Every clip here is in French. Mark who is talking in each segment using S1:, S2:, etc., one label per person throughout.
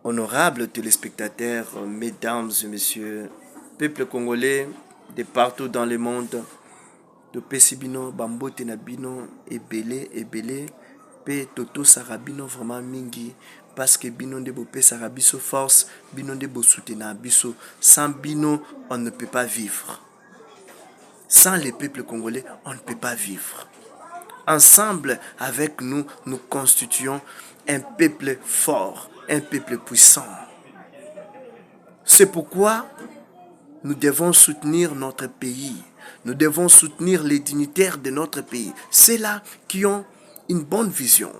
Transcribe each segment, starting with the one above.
S1: Honorables téléspectateurs, mesdames et messieurs, peuple congolais de partout dans le monde, de Pesibino, Bambo Tenabino, Ebele, Pe Toto Sarabino, vraiment mingi, parce que Bino de Bopé Sarabiso force, Bino de Bosutena Biso, sans Bino, on ne peut pas vivre. Sans les peuples congolais, on ne peut pas vivre. Ensemble, avec nous, nous constituons un peuple fort, un peuple puissant. C'est pourquoi nous devons soutenir notre pays. Nous devons soutenir les dignitaires de notre pays. Ceux-là qui ont une bonne vision.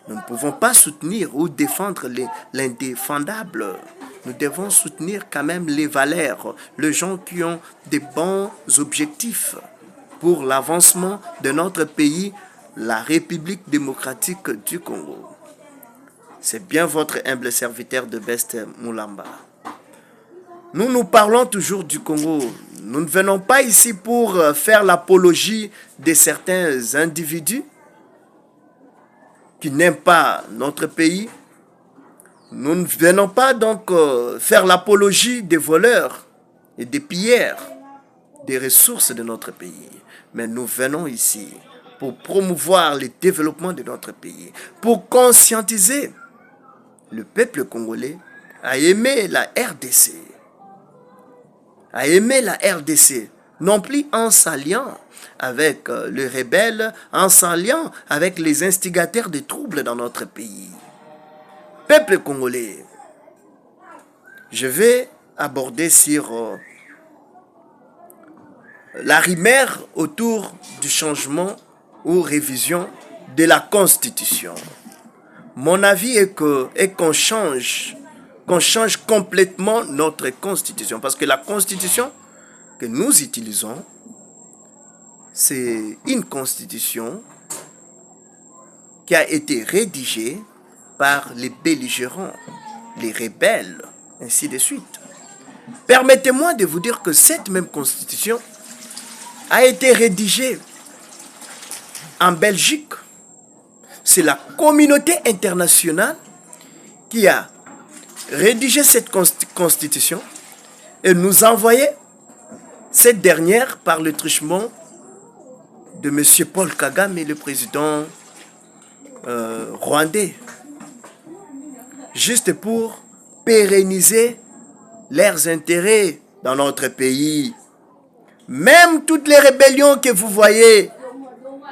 S1: Nous ne pouvons pas soutenir ou défendre l'indéfendable. Nous devons soutenir quand même les valeurs, les gens qui ont des bons objectifs pour l'avancement de notre pays, la République démocratique du Congo. C'est bien votre humble serviteur de Best Moulamba. Nous parlons toujours du Congo. Nous ne venons pas ici pour faire l'apologie de certains individus qui n'aiment pas notre pays. Nous ne venons pas donc faire l'apologie des voleurs et des pilleurs des ressources de notre pays. Mais nous venons ici pour promouvoir le développement de notre pays, pour conscientiser le peuple congolais à aimer la RDC. À aimer la RDC, non plus en s'alliant avec les rebelles, en s'alliant avec les instigateurs de troubles dans notre pays. Peuple congolais, je vais aborder sur la rumeur autour du changement ou révision de la Constitution. Mon avis est qu'on change complètement notre Constitution. Parce que la Constitution que nous utilisons, c'est une Constitution qui a été rédigée par les belligérants, les rebelles, ainsi de suite. Permettez-moi de vous dire que cette même Constitution a été rédigée en Belgique. C'est la communauté internationale qui a rédigé cette Constitution et nous envoyé cette dernière par le truchement de M. Paul Kagame, le président rwandais, juste pour pérenniser leurs intérêts dans notre pays. Même toutes les rébellions que vous voyez,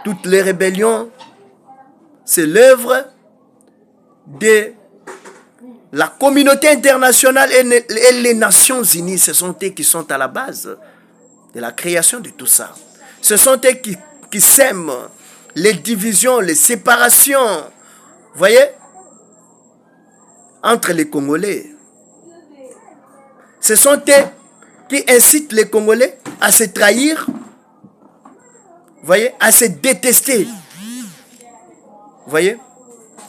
S1: toutes les rébellions, c'est l'œuvre de la communauté internationale et les Nations Unies. Ce sont eux qui sont à la base de la création de tout ça. Ce sont eux qui sèment les divisions, les séparations, vous voyez, entre les Congolais. Ce sont eux qui incitent les Congolais à se trahir, vous voyez, à se détester. Vous voyez,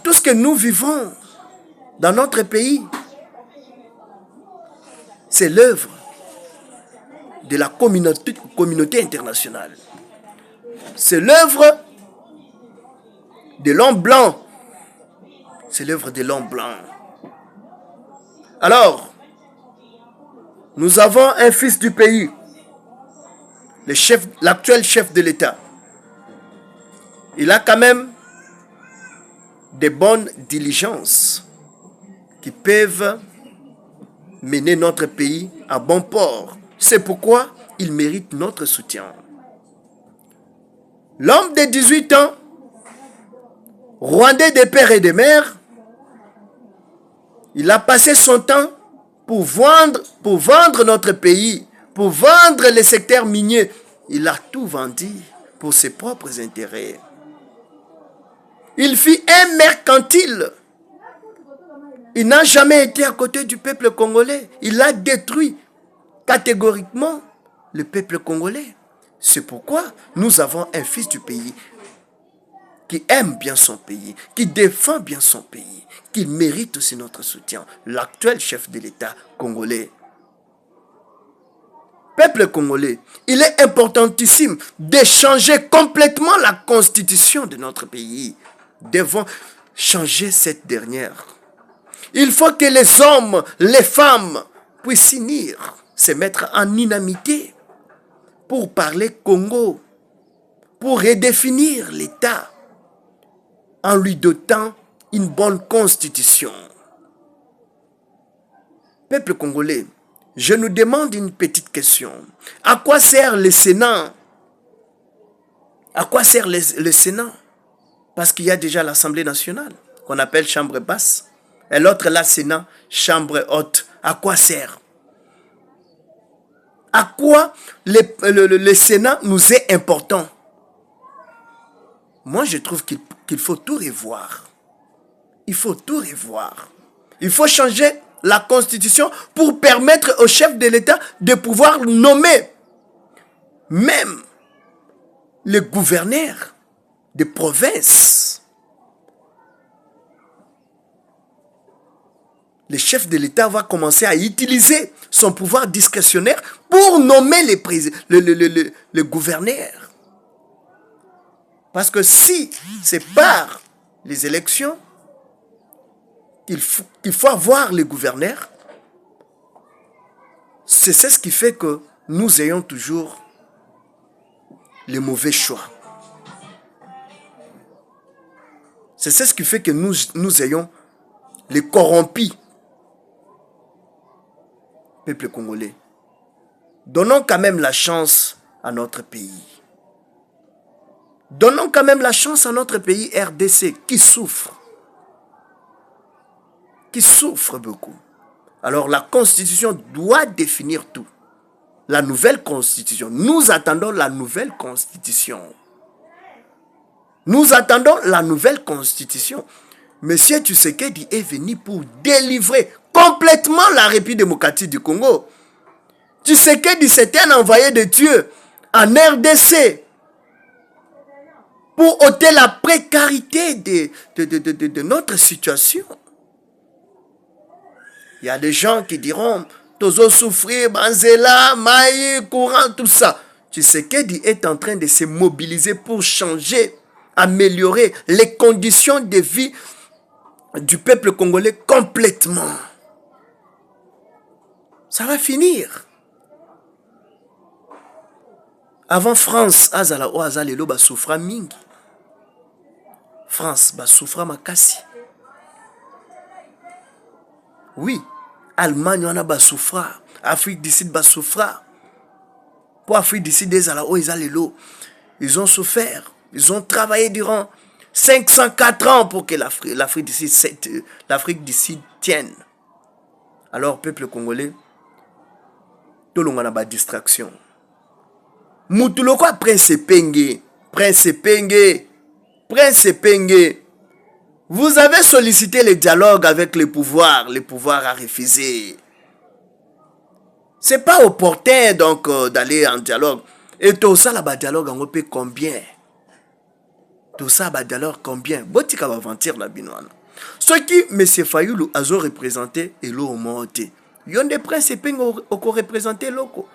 S1: tout ce que nous vivons dans notre pays, c'est l'œuvre de la communauté internationale. C'est l'œuvre de l'homme blanc. C'est l'œuvre de l'homme blanc. Alors, nous avons un fils du pays, l'actuel chef de l'État. Il a quand même des bonnes diligences qui peuvent mener notre pays à bon port. C'est pourquoi il mérite notre soutien. L'homme de 18 ans, rwandais de père et de mère, il a passé son temps pour vendre notre pays, pour vendre les secteurs miniers. Il a tout vendu pour ses propres intérêts. Il fit un mercantile. Il n'a jamais été à côté du peuple congolais. Il a détruit catégoriquement le peuple congolais. C'est pourquoi nous avons un fils du pays qui aime bien son pays, qui défend bien son pays, qui mérite aussi notre soutien. L'actuel chef de l'État congolais. Peuple congolais, il est importantissime de changer complètement la constitution de notre pays. Devons changer cette dernière. Il faut que les hommes, les femmes puissent s'unir, se mettre en unanimité pour parler Congo, pour redéfinir l'État en lui dotant une bonne constitution. Peuple congolais, je nous demande une petite question. À quoi sert le Sénat? À quoi sert le Sénat? Parce qu'il y a déjà l'Assemblée nationale, qu'on appelle chambre basse, et l'autre là, Sénat, chambre haute. À quoi sert? À quoi le Sénat nous est important? Moi, je trouve qu'il faut tout revoir. Il faut tout revoir. Il faut changer la Constitution pour permettre au chef de l'État de pouvoir nommer même les gouverneurs des provinces. Le chef de l'État va commencer à utiliser son pouvoir discrétionnaire pour nommer les gouverneurs. Parce que si c'est par les élections qu'il faut avoir les gouverneurs, c'est ce qui fait que nous ayons toujours les mauvais choix. C'est ce qui fait que nous ayons les corrompus. Peuple congolais, donnons quand même la chance à notre pays. Donnons quand même la chance à notre pays RDC qui souffre beaucoup. Alors la Constitution doit définir tout. La nouvelle Constitution. Nous attendons la nouvelle Constitution. Nous attendons la nouvelle Constitution. Monsieur Tshisekedi est venu pour délivrer complètement la République démocratique du Congo. Tshisekedi, c'était un envoyé de Dieu en RDC pour ôter la précarité de notre situation. Il y a des gens qui diront Tozo souffrir, Banzela, Maï, courant, tout ça. Tshisekedi est en train de se mobiliser pour changer, améliorer les conditions de vie du peuple congolais complètement. Ça va finir. Avant France, azala o azalelo ba souffra mingi. France ba souffra makasi. Oui, Allemagne on a ba souffra, Afrique du Sud ba souffra. Pour Afrique du Sud azala o azalelo, ils ont souffert, ils ont travaillé durant 504 ans pour que l'Afrique du Sud tienne. Alors peuple congolais, tout le monde a ba distraction. Moutuloko Prince Penge. Vous avez sollicité le dialogue avec le pouvoir a refusé. C'est pas opportun donc d'aller en dialogue. Et tout ça là-bas dialogue on peut combien? Tout ça ba dialogue combien? Botika va mentir la binoana. Ce qui M. Fayoulou a représenté et l'eau monté. Yon des Prince Penge au représenté loko.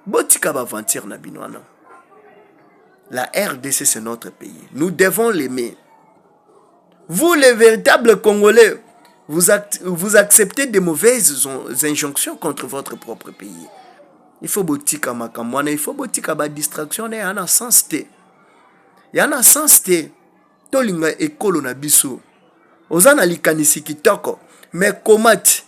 S1: Botika va mentir la binoana. La RDC, c'est notre pays. Nous devons l'aimer. Vous, les véritables Congolais, vous acceptez des mauvaises injonctions contre votre propre pays. Il faut botika makamwana, il faut botika ba distraction, il y en a sens té. Il y en a sens té. Tolinga ekolo na biso. Ozana likanisi kitoko. Mais comment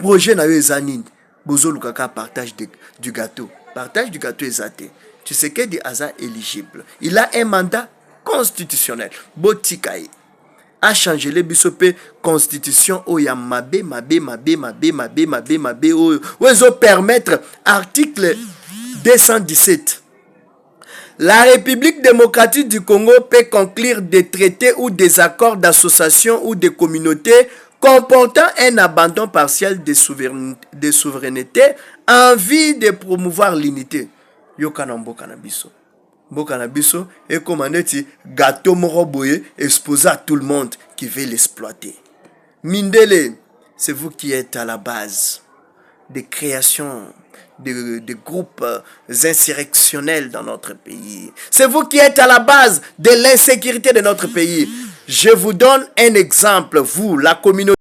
S1: projet na yo ezanini? Bozo lukaka partage du gâteau. Partage du gâteau ezate. Tu sais que dit Aza éligible. Il a un mandat constitutionnel. Botikaï a changé les bisopé constitution où il y a mabé où ils ont permettre article 217. La République démocratique du Congo peut conclure des traités ou des accords d'association ou de communauté comportant un abandon partiel de souveraineté en vue de promouvoir l'unité. Yokana mboka na biso. Mboka na biso et comme un gâteau moroboye exposé à tout le monde qui veut l'exploiter. Mindele, c'est vous qui êtes à la base des créations de groupes insurrectionnels dans notre pays. C'est vous qui êtes à la base de l'insécurité de notre pays. Je vous donne un exemple, vous, la communauté.